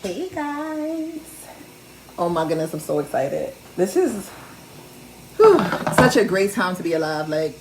Hey guys. Oh my goodness, I'm so excited. This is such a great time to be alive. Like,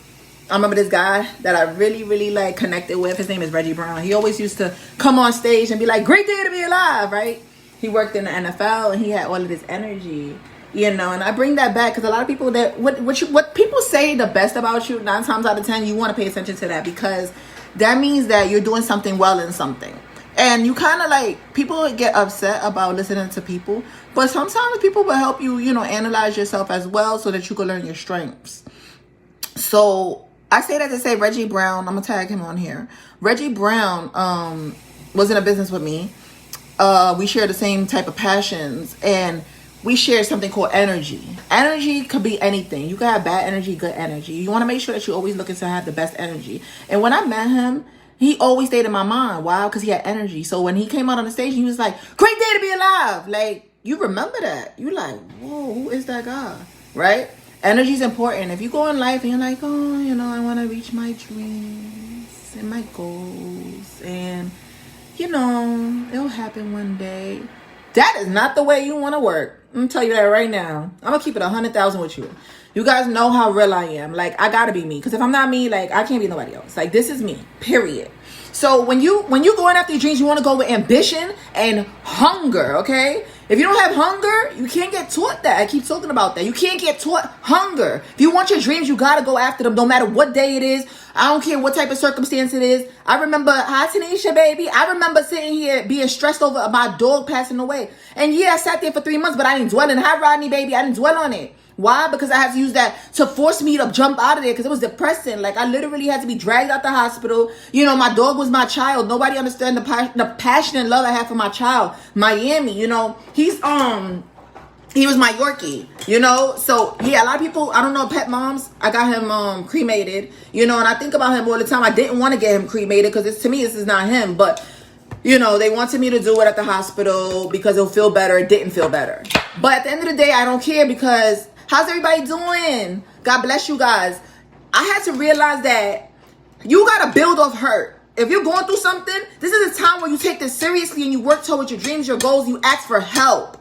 I remember this guy that I really like connected with. His name is Reggie Brown. He always used to come on stage and be like, great day to be alive, right? He worked in the NFL and he had all of this energy, you know, and I bring that back because a lot of people that what people say the best about you, 9 times out of 10, you want to pay attention to that because that means that you're doing something well in something. And you kind of like, people get upset about listening to people, but sometimes people will help you, you know, analyze yourself as well so that you can learn your strengths. So I say that to say Reggie Brown, I'm gonna tag him on here. Reggie Brown was in a business with me. We share the same type of passions and we share something called energy. Energy could be anything. You can have bad energy, good energy. You want to make sure that you're always looking to have the best energy. And when I met him, he always stayed in my mind. Why? Because he had energy. So when he came out on the stage, he was like, great day to be alive. Like, you remember that. You like, whoa, who is that guy? Right? Energy is important. If you go in life and you're like, oh, you know, I want to reach my dreams and my goals. And, you know, it'll happen one day. That is not the way you want to work. I'm going to tell you that right now. I'm going to keep it 100,000 with you. You guys know how real I am. Like, I got to be me. Because if I'm not me, like, I can't be nobody else. Like, this is me. Period. So when you going after your dreams, you want to go with ambition and hunger, okay? If you don't have hunger, you can't get taught that. I keep talking about that. You can't get taught hunger. If you want your dreams, you got to go after them no matter what day it is. I don't care what type of circumstance it is. I remember, hi Tanisha, baby. I remember sitting here being stressed over my dog passing away. And yeah, I sat there for 3 months, but I didn't dwell on it. Hi Rodney, baby. I didn't dwell on it. Why? Because I had to use that to force me to jump out of there because it was depressing. Like, I literally had to be dragged out the hospital. You know, my dog was my child. Nobody understood the passion and love I had for my child. Miami, you know, he was my Yorkie, you know? So, yeah, a lot of people, I don't know, pet moms, I got him cremated, you know, and I think about him all the time. I didn't want to get him cremated because to me, this is not him. But, you know, they wanted me to do it at the hospital because it'll feel better. It didn't feel better. But at the end of the day, I don't care because how's everybody doing? God bless you guys. I had to realize that you got to build off hurt. If you're going through something, this is a time where you take this seriously and you work towards your dreams, your goals, you ask for help.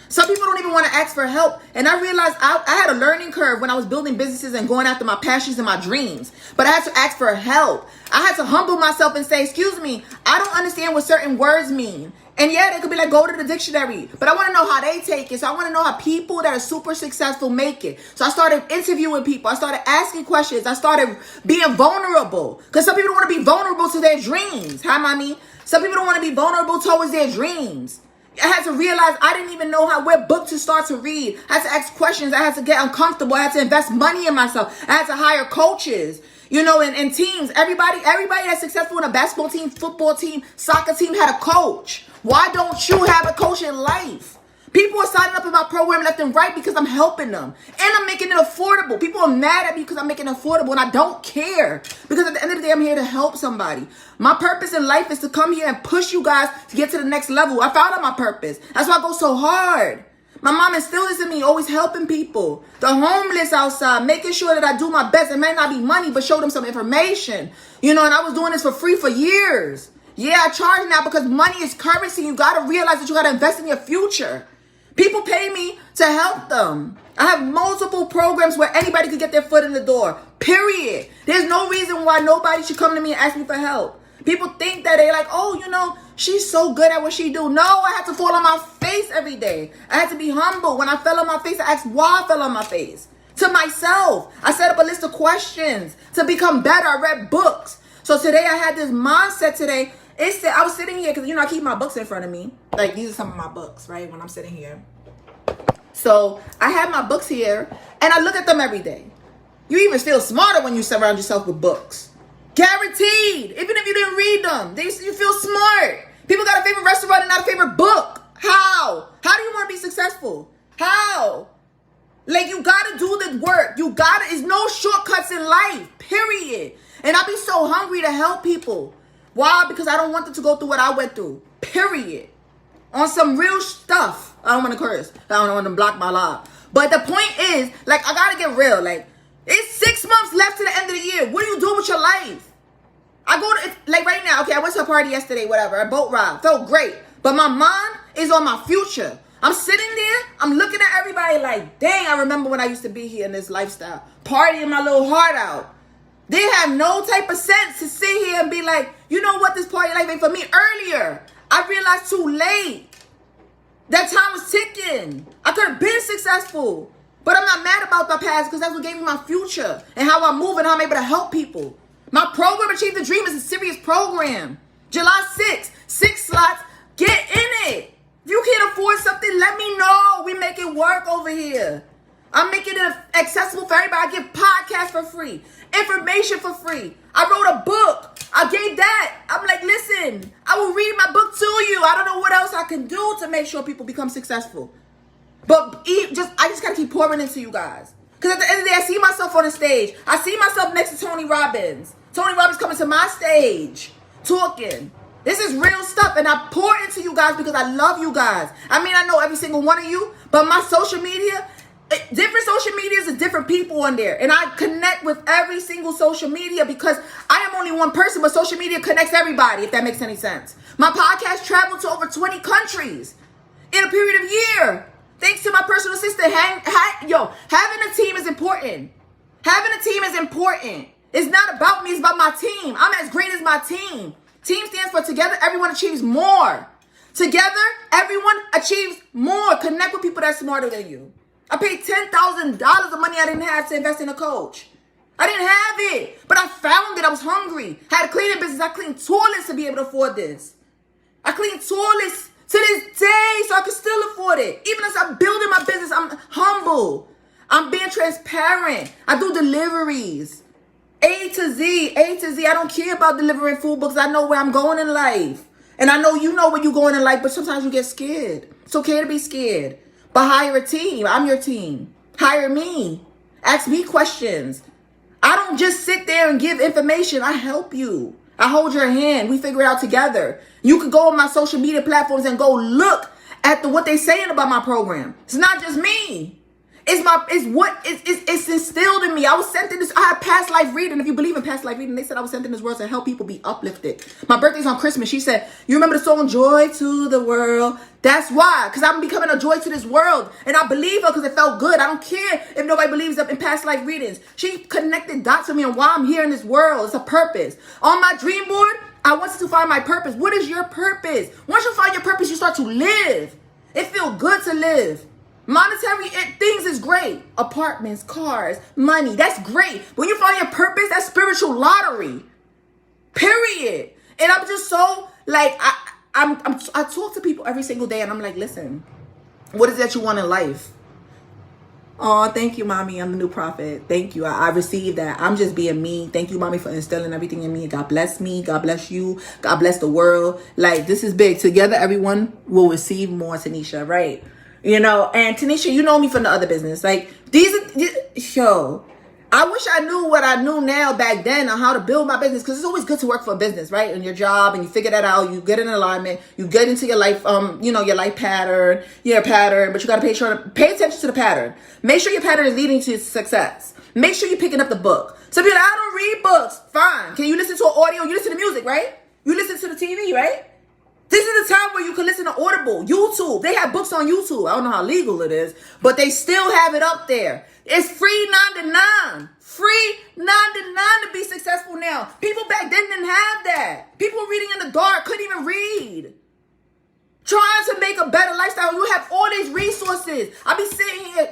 Some people don't even want to ask for help. And I realized I had a learning curve when I was building businesses and going after my passions and my dreams. But I had to ask for help. I had to humble myself and say, excuse me, I don't understand what certain words mean. And yeah, they could be like, go to the dictionary. But I want to know how they take it. So I want to know how people that are super successful make it. So I started interviewing people. I started asking questions. I started being vulnerable. Because some people don't want to be vulnerable to their dreams. Hi, mommy. Some people don't want to be vulnerable towards their dreams. I had to realize I didn't even know what book to start to read. I had to ask questions. I had to get uncomfortable. I had to invest money in myself. I had to hire coaches. You know, and teams, everybody that's successful in a basketball team, football team, soccer team had a coach. Why don't you have a coach in life? People are signing up in my program left and right because I'm helping them. And I'm making it affordable. People are mad at me because I'm making it affordable and I don't care. Because at the end of the day, I'm here to help somebody. My purpose in life is to come here and push you guys to get to the next level. I found out my purpose. That's why I go so hard. My mom instilled this in me, always helping people. The homeless outside, making sure that I do my best. It may not be money, but show them some information. You know, and I was doing this for free for years. Yeah, I charge now because money is currency. You got to realize that you got to invest in your future. People pay me to help them. I have multiple programs where anybody could get their foot in the door. Period. There's no reason why nobody should come to me and ask me for help. People think that they're like, oh, you know, she's so good at what she do. No, I had to fall on my face every day. I had to be humble. When I fell on my face, I asked why I fell on my face. To myself, I set up a list of questions to become better. I read books. So today I had this mindset today. I was sitting here because, you know, I keep my books in front of me. Like, these are some of my books, right, when I'm sitting here. So I have my books here, and I look at them every day. You even feel smarter when you surround yourself with books. Guaranteed. Even if you didn't read them, you feel smart. People got a favorite restaurant and not a favorite book. How? How do you want to be successful? How? Like, you got to do the work. It's no shortcuts in life, period. And I be so hungry to help people. Why? Because I don't want them to go through what I went through, period. On some real stuff. I don't want to curse. I don't want to block my life. But the point is, like, I got to get real. Like, it's 6 months left to the end of the year. What are you doing with your life? I go to, like right now, okay, I went to a party yesterday, whatever, a boat ride. Felt great. But my mind is on my future. I'm sitting there, I'm looking at everybody like, dang, I remember when I used to be here in this lifestyle, partying my little heart out. They have no type of sense to sit here and be like, you know what, this party life ain't for me. Earlier, I realized too late. That time was ticking. I could have been successful. But I'm not mad about my past because that's what gave me my future and how I move and how I'm able to help people. My program, Achieve the Dream, is a serious program. July 6th, 6 slots, get in it. If you can't afford something, let me know. We make it work over here. I'm making it accessible for everybody. I give podcasts for free, information for free. I wrote a book. I gave that. I'm like, listen, I will read my book to you. I don't know what else I can do to make sure people become successful. But I just got to keep pouring into you guys. Because at the end of the day, I see myself on the stage. I see myself next to Tony Robbins. Tony Robbins coming to my stage, talking. This is real stuff. And I pour into you guys because I love you guys. I mean, I know every single one of you. But my social media, different social medias are different people on there. And I connect with every single social media because I am only one person. But social media connects everybody, if that makes any sense. My podcast traveled to over 20 countries in a period of year. Thanks to my personal assistant. Having a team is important. Having a team is important. It's not about me. It's about my team. I'm as great as my team. Team stands for together, everyone achieves more. Together, everyone achieves more. Connect with people that's smarter than you. I paid $10,000 of money I didn't have to invest in a coach. I didn't have it, but I found it. I was hungry. Had a cleaning business. I cleaned toilets to be able to afford this. I clean toilets to this day so I can still afford it. Even as I'm building my business, I'm humble. I'm being transparent. I do deliveries. A to Z. I don't care about delivering food books. I know where I'm going in life. And I know you know where you're going in life, but sometimes you get scared. It's okay to be scared. But hire a team. I'm your team. Hire me. Ask me questions. I don't just sit there and give information. I help you. I hold your hand. We figure it out together. You could go on my social media platforms and go look at what they're saying about my program. It's not just me. It's instilled in me. I was sent in this. I had past life reading. If you believe in past life reading, they said I was sent in this world to help people be uplifted. My birthday's on Christmas. She said, you remember the song Joy to the World? That's why. Because I'm becoming a joy to this world. And I believe her because it felt good. I don't care if nobody believes in past life readings. She connected dots for me on why I'm here in this world. It's a purpose. On my dream board, I want you to find my purpose. What is your purpose? Once you find your purpose, you start to live. It feels good to live. Monetary things is great. Apartments, cars, money. That's great. When you find your purpose, that's spiritual lottery. Period. And I'm just so like I talk to people every single day and I'm like, listen, what is that you want in life? Oh, thank you, mommy. I'm the new prophet. Thank you. I received that. I'm just being me. Thank you, mommy, for instilling everything in me. God bless me. God bless you. God bless the world. Like, this is big. Together, everyone will receive more, Tanisha, right? You know, and Tanisha, you know me from the other business. Like, I wish I knew what I knew now back then on how to build my business. Because it's always good to work for a business, right? In your job, and you figure that out. You get in alignment. You get into your life, your life pattern, your pattern. But you got to pay attention to the pattern. Make sure your pattern is leading to success. Make sure you're picking up the book. Some people, I don't read books. Fine. Can you listen to an audio? You listen to music, right? You listen to the TV, right? This is the time where you can listen to Audible, YouTube. They have books on YouTube. I don't know how legal it is, but they still have it up there. It's free $9.99. Free $9.99 to be successful now. People back then didn't have that. People were reading in the dark, couldn't even read. Trying to make a better lifestyle. You have all these resources. I be sitting here,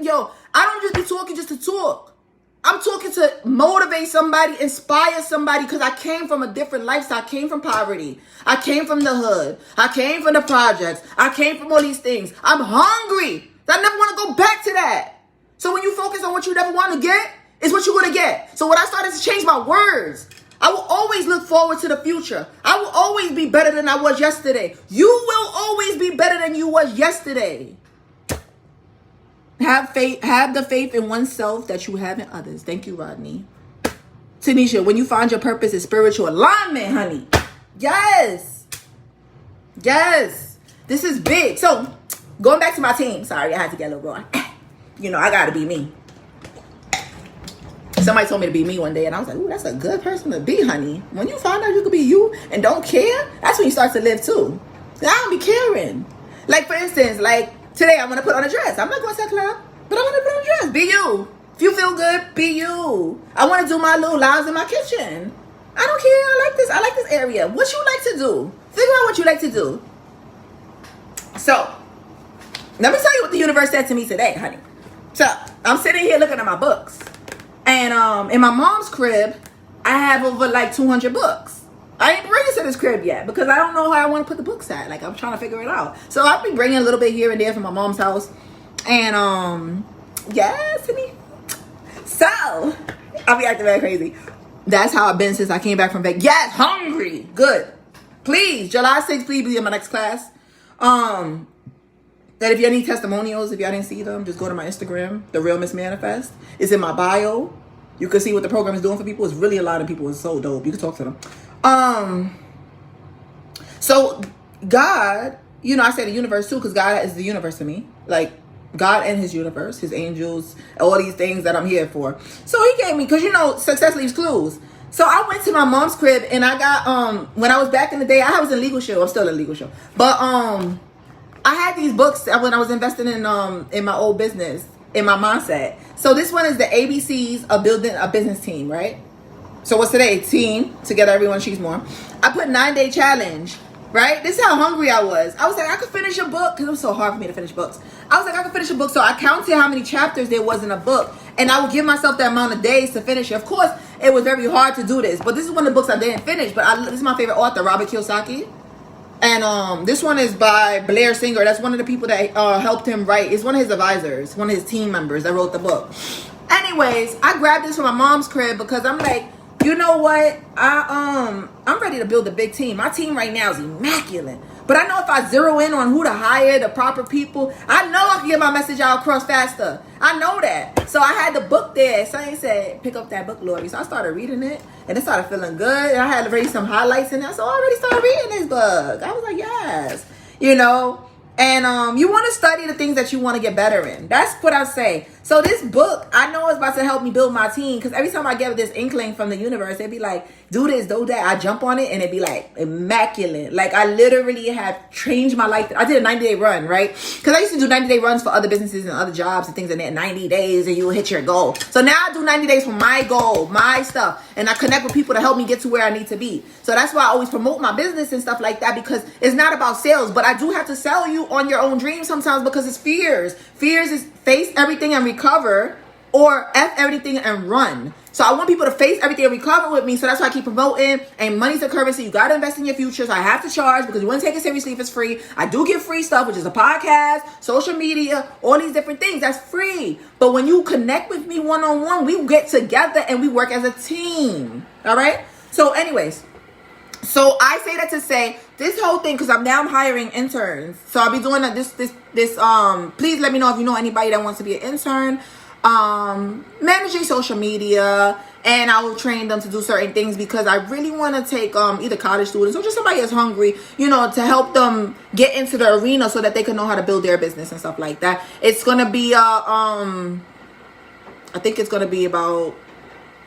I don't just be talking just to talk. I'm talking to motivate somebody, inspire somebody, because I came from a different lifestyle. I came from poverty. I came from the hood. I came from the projects. I came from all these things. I'm hungry. I never want to go back to that. So when you focus on what you never want to get, it's what you're going to get. So when I started to change my words, I will always look forward to the future. I will always be better than I was yesterday. You will always be better than you was yesterday. Have faith. Have the faith in oneself that you have in others. Thank you, Rodney. Tanisha, when you find your purpose, it's spiritual alignment, honey. Yes. Yes. This is big. So, going back to my team. Sorry, I had to get a little raw. I got to be me. Somebody told me to be me one day, and I was like, ooh, that's a good person to be, honey. When you find out you could be you and don't care, that's when you start to live, too. I don't be caring. Like, for instance, like today I want to put on a dress. I'm not going to that club, but I want to put on a dress. Be you. If you feel good, be you. I want to do my little lives in my kitchen. I don't care. I like this area. What you like to do? Figure out what you like to do. So, let me tell you what the universe said to me today, honey. So, I'm sitting here looking at my books. And in my mom's crib, I have over like 200 books. I ain't bringing to this crib yet because I don't know how I want to put the books at. Like, I'm trying to figure it out. So, I'll be bringing a little bit here and there from my mom's house. And, yes, honey. So, I'll be acting very crazy. That's how I've been since I came back from Vegas. Yes, hungry. Good. Please, July 6th, please be in my next class. That if you need testimonials, if y'all didn't see them, just go to my Instagram, The Real Miss Manifest. It's in my bio. You can see what the program is doing for people. It's really a lot of people. It's so dope. You can talk to them. So God, I say the universe too, because God is the universe to me. Like, God and his universe, his angels, all these things that I'm here for. So he gave me, because success leaves clues. So I went to my mom's crib and I got, when I was back in the day, I was in legal show. I'm still in legal show. But I had these books when I was investing in my old business, in my mindset. So this one is the ABCs of building a business team, right? So what's today? Team, together everyone achieves more. I put 9-day challenge, right? This is how hungry I was. I was like, I could finish a book, because it was so hard for me to finish books. I was like, I could finish a book. So I counted how many chapters there was in a book. And I would give myself that amount of days to finish it. Of course, it was very hard to do this. But this is one of the books I didn't finish. But this is my favorite author, Robert Kiyosaki. And this one is by Blair Singer. That's one of the people that helped him write. It's one of his advisors, one of his team members that wrote the book. Anyways, I grabbed this from my mom's crib because I'm like, you know what? I'm ready to build a big team. My team right now is immaculate. But I know if I zero in on who to hire, the proper people, I know I can get my message out across faster. I know that. So I had the book there. So I said, pick up that book, Lori. So I started reading it. And it started feeling good. And I had already some highlights in there. So I already started reading this book. I was like, yes. And you want to study the things that you want to get better in. That's what I say. So this book, I know it's about to help me build my team. Because every time I get this inkling from the universe, they'd be like, do this, do that. I jump on it and it'd be like immaculate. Like I literally have changed my life. I did a 90-day run, right? Because I used to do 90-day runs for other businesses and other jobs and things in that 90 days and you will hit your goal. So now I do 90 days for my goal, my stuff. And I connect with people to help me get to where I need to be. So that's why I always promote my business and stuff like that, because it's not about sales. But I do have to sell you on your own dreams sometimes, because it's fears. Fears is face everything and recover, or F everything and run. So I want people to face everything and recover with me. So that's why I keep promoting. And money's a currency. You got to invest in your future. So I have to charge, because you want to take it seriously if it's free. I do give free stuff, which is a podcast, social media, all these different things. That's free. But when you connect with me one-on-one, we get together and we work as a team. All right? So anyways, so I say that to say this whole thing, because I'm hiring interns. So I'll be doing this. Please let me know if you know anybody that wants to be an intern. Managing social media, and I will train them to do certain things, because I really want to take either college students or just somebody that's hungry, to help them get into the arena so that they can know how to build their business and stuff like that. It's gonna be I think it's gonna be about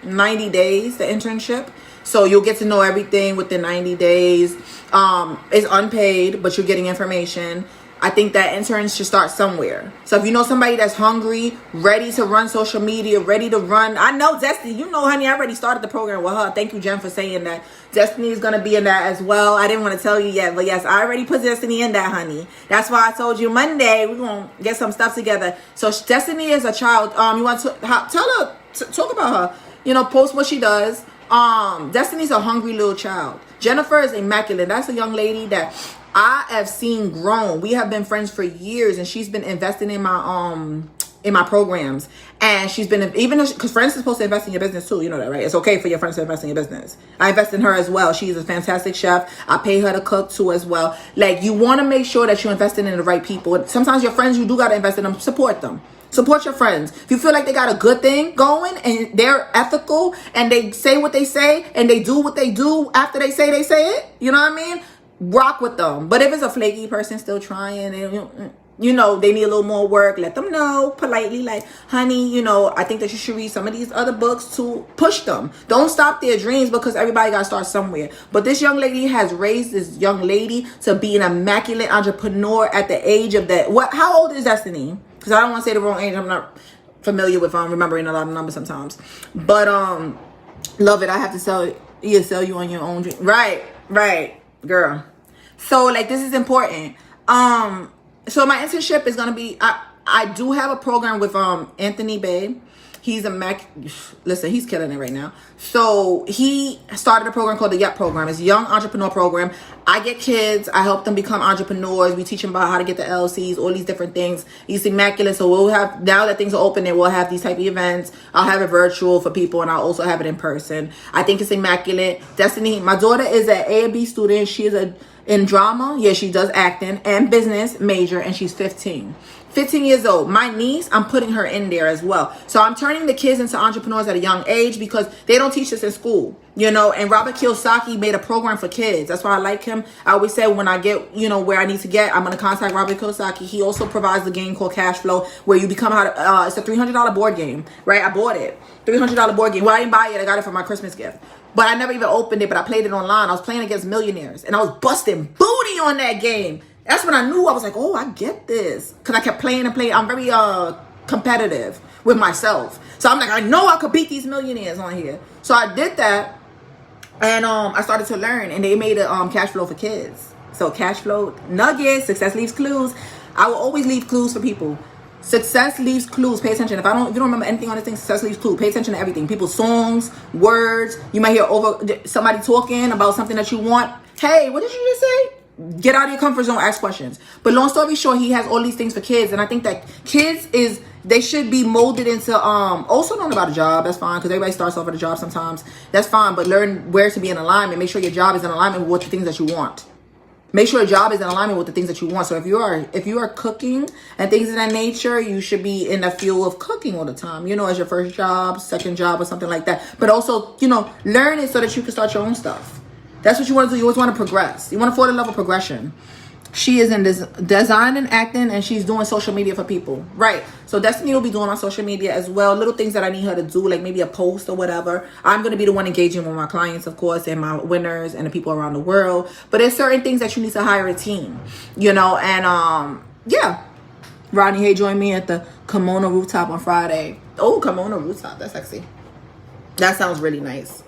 90 days, the internship. So you'll get to know everything within 90 days. It's unpaid, but you're getting information. I think that interns should start somewhere. So if you know somebody that's hungry, ready to run social media, ready to run. I know Destiny, honey, I already started the program with her. Thank you, Jen, for saying that. Destiny is going to be in that as well. I didn't want to tell you yet, but yes, I already put Destiny in that, honey. That's why I told you Monday we're going to get some stuff together. So Destiny is a child. You want to tell her, talk about her, post what she does. Destiny's a hungry little child. Jennifer is immaculate. That's a young lady that I have seen grown. We have been friends for years, and she's been investing in my programs. And she's been, even because friends are supposed to invest in your business too. You know that, right? It's okay for your friends to invest in your business. I invest in her as well. She's a fantastic chef. I pay her to cook too as well. Like, you want to make sure that you're investing in the right people. Sometimes your friends, you do got to invest in them. Support them. Support your friends. If you feel like they got a good thing going and they're ethical and they say what they say and they do what they do after they say it, you know what I mean? Rock with them. But if it's a flaky person still trying, you know, they need a little more work, let them know politely, like, honey, you know, I think that you should read some of these other books to push them. Don't stop their dreams, because everybody got to start somewhere. But this young lady has raised this young lady to be an immaculate entrepreneur at the age of that. How old is Destiny? Because I don't want to say the wrong age. I'm not familiar with remembering a lot of numbers sometimes. But love it. I have to sell you on your own dream. Right, girl. So like, this is important. So my internship is gonna be, I do have a program with Anthony Bay. He's listen, he's killing it right now. So he started a program called the YEP program. It's Young Entrepreneur Program. I get kids, I help them become entrepreneurs. We teach them about how to get the LCs, all these different things. He's immaculate. So we'll have, now that things are open, and we'll have these type of events. I'll have it virtual for people, and I'll also have it in person. I think it's immaculate. Destiny, my daughter is an A and B student. She is in drama. Yeah, she does acting and business major, and she's 15 years old. My niece, I'm putting her in there as well. So I'm turning the kids into entrepreneurs at a young age, because they don't teach this in school, you know. And Robert Kiyosaki made a program for kids. That's why I like him. I always say, when I get, you know, where I need to get, I'm going to contact Robert Kiyosaki. He also provides a game called Cash Flow, where you become it's a $300 board game, right? I bought it. $300 board game. Well, I didn't buy it. I got it for my Christmas gift. But I never even opened it, but I played it online. I was playing against millionaires, and I was busting booty on that game. That's when I knew, I was like, oh, I get this. Because I kept playing and playing. I'm very competitive with myself. So I'm like, I know I could beat these millionaires on here. So I did that. And I started to learn. And they made a cash flow for kids. So cash flow nuggets, success leaves clues. I will always leave clues for people. Success leaves clues. Pay attention. If you don't remember anything on this thing, success leaves clues. Pay attention to everything. People's songs, words. You might hear somebody talking about something that you want. Hey, what did you just say? Get out of your comfort zone, ask questions. But long story short, he has all these things for kids. And I think that kids they should be molded into, also learn about a job. That's fine, because everybody starts off at a job sometimes. That's fine, but learn where to be in alignment. Make sure your job is in alignment with the things that you want. Make sure your job is in alignment with the things that you want. So if you are cooking and things of that nature, you should be in the field of cooking all the time, you know, as your first job, second job, or something like that. But also, you know, learn it so that you can start your own stuff. That's what you want to do. You always want to progress. You want to fall in love with progression. She is in design and acting, and she's doing social media for people. Right. So Destiny will be doing my social media as well. Little things that I need her to do, like maybe a post or whatever. I'm going to be the one engaging with my clients, of course, and my winners and the people around the world. But there's certain things that you need to hire a team, you know, and yeah. Rodney, hey, join me at the Kimono Rooftop on Friday. Oh, Kimono Rooftop. That's sexy. That sounds really nice.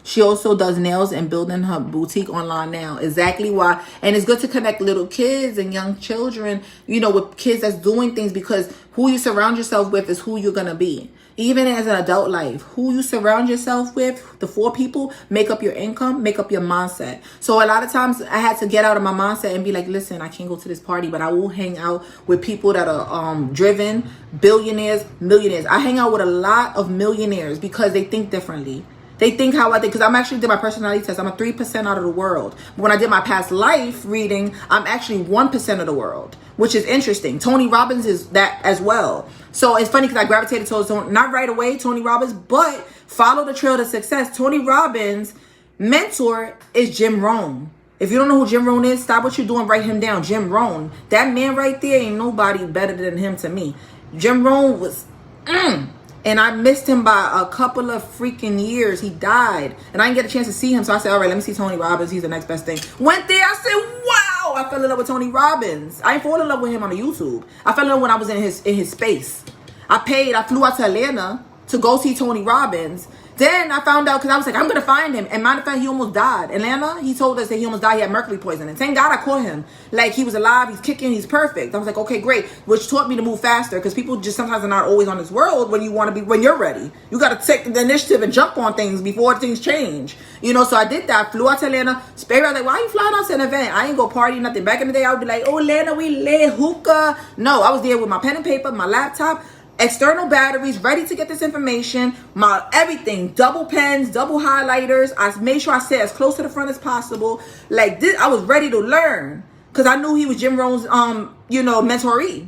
She also does nails and building her boutique online now. Exactly why. And it's good to connect little kids and young children, you know, with kids that's doing things, because who you surround yourself with is who you're going to be. Even as an adult life, who you surround yourself with, the 4 people, make up your income, make up your mindset. So a lot of times I had to get out of my mindset and be like, listen, I can't go to this party, but I will hang out with people that are driven, billionaires, millionaires. I hang out with a lot of millionaires because they think differently. They think how I think, because I'm actually did my personality test. I'm a 3% out of the world. But when I did my past life reading, I'm actually 1% of the world, which is interesting. Tony Robbins is that as well. So it's funny because I gravitated towards, not right away, Tony Robbins, but follow the trail to success. Tony Robbins' mentor is Jim Rohn. If you don't know who Jim Rohn is, stop what you're doing, write him down. Jim Rohn. That man right there, ain't nobody better than him to me. Jim Rohn was... And I missed him by a couple of freaking years. He died. And I didn't get a chance to see him. So I said, all right, let me see Tony Robbins. He's the next best thing. Went there. I said, wow. I fell in love with Tony Robbins. I didn't fall in love with him on the YouTube. I fell in love when I was in his space. I flew out to Atlanta to go see Tony Robbins. Then I found out, because I was like, I'm going to find him. And matter of fact, he almost died. Atlanta, he told us that he almost died. He had mercury poisoning. Thank God I caught him. Like, he was alive. He's kicking. He's perfect. I was like, okay, great. Which taught me to move faster, because people just sometimes are not always on this world when you want to be, when you're ready. You got to take the initiative and jump on things before things change. You know, so I did that. Flew out to Atlanta. Baby, I was like, why are you flying out to an event? I ain't go party, nothing. Back in the day, I would be like, oh, Atlanta, we lit hookah. No, I was there with my pen and paper, my laptop, external batteries, ready to get this information, my everything, double pens, double highlighters. I made sure I sat as close to the front as possible. Like this, I was ready to learn, because I knew he was Jim Rohn's, mentoree.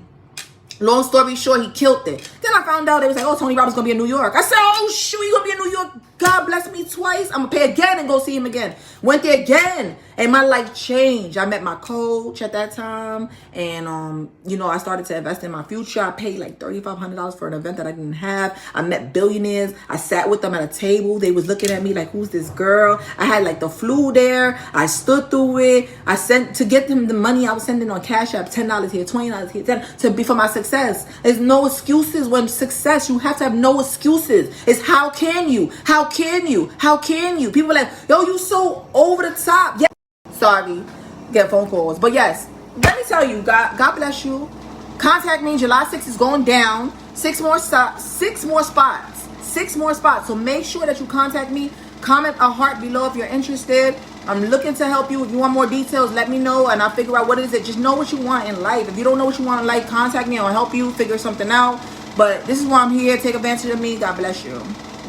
Long story short, he killed it. Then I found out they was like, oh, Tony Robbins gonna be in New York. I said, oh shoot, you gonna be in New York? God bless me twice. I'm gonna pay again and go see him again. Went there again, and my life changed. I met my coach at that time, and you know, I started to invest in my future. I paid like $3,500 for an event that I didn't have. I met billionaires. I sat with them at a table. They was looking at me like, who's this girl? I had like the flu there. I stood through it. I sent to get them the money I was sending on Cash App, $10 here, $20 here, $10 to be for my success. There's no excuses when success. You have to have no excuses. It's how can you? How can you? How can you? People are like, yo, you so over the top. Yeah. Sorry, get phone calls. But yes, let me tell you, God bless you. Contact me. July 6th is going down. 6 more spots. 6 more spots. So make sure that you contact me. Comment a heart below if you're interested. I'm looking to help you. If you want more details, let me know and I'll figure out what it is. Just know what you want in life. If you don't know what you want in life, contact me. I'll help you figure something out. But this is why I'm here. Take advantage of me. God bless you.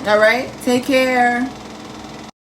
All right. Take care.